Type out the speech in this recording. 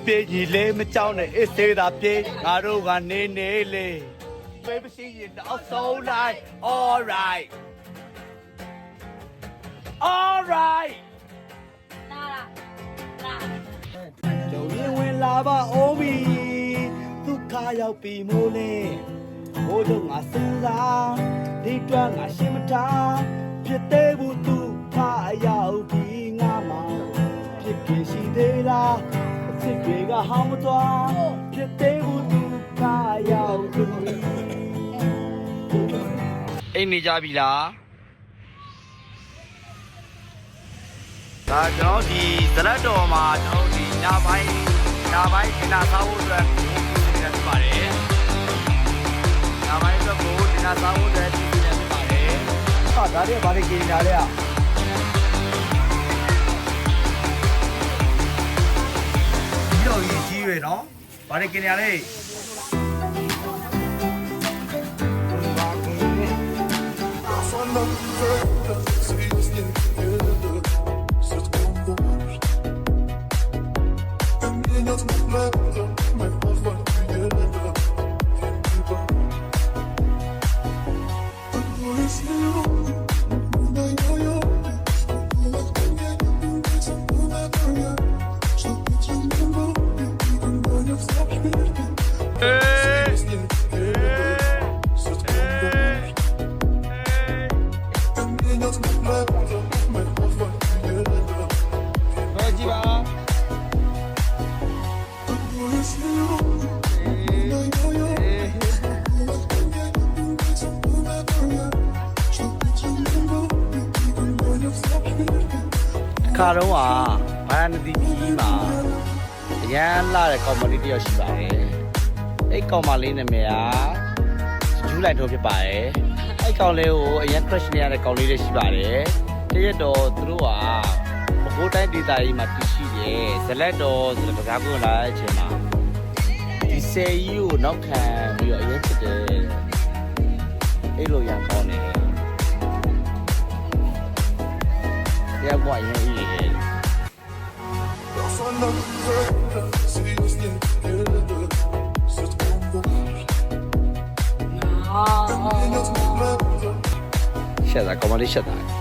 ပြေကြီးလေးမကြောက်နဲ့အစ်သေးတာပြေးငါတို့ကနေနေလေပဲမရှိရင်တော့ဆုံးလိုက် all right ကျုံရင်ဝင်လာပါအိုးမီဒုက္ခရောက်ပြီမို့လေဘိုးတို့ငါစဉ်းစားဒီတွန်းငါရှင်းမထားဖြစ်သေးဘူးသူခါရောက်ပြီငါမောင်ဖြစ်ဖြစ်ရှိသေးလားအစ်စ်တွေကဟောင်းမသွားဖြစ်သေးဘူးသူခါရောက်ပြီအိမ်နေကြပြီလားဒါကျွန်တော်ဒီဇလက်တော်မှာကျွန်တော်ဒီညပိုင်းဒီနာစားဖို့အတွက်ပြင်နေပါတယ်ညပိုင်းအတွက်ကိုဒီနာစားဖို့အတွက်ပြင်နေပါတယ်ဟာဒါတွေကဘာတွေกินနေလဲဒီတော့ကြီးရွယ်နော်ဘာတွေกินနေလဲခါတော့ဘာနတီကြီးမှာအရန်လာတဲ့ကောင်မလေးတယောက်ရှိပါတယ်အဲ့ကောင်မလေးနာမည်ကဂျူးလိုက်တော့ဖြစ်ပါတယ်အဲ့ကောင်လေးကိုအရန် crush နေရတဲ့ကောင်လေးတွေရှိပါတယ်တရက်တော့သူတို့ကဘိုးတိုင်းဒေသကြီးမှာတည်ရှိတယ်ဇလက်တော်ဆိုတဲ့ကစားကွင်းလာတဲ့အချိန်မှာဒီဆယ်ကြီးကိုနောက်ခံပြီးတော့အရန်ဖြစ်တယ်အဲ့လိုရန်ကောင်းနေတယ် what you eat shut up, come on, shut up.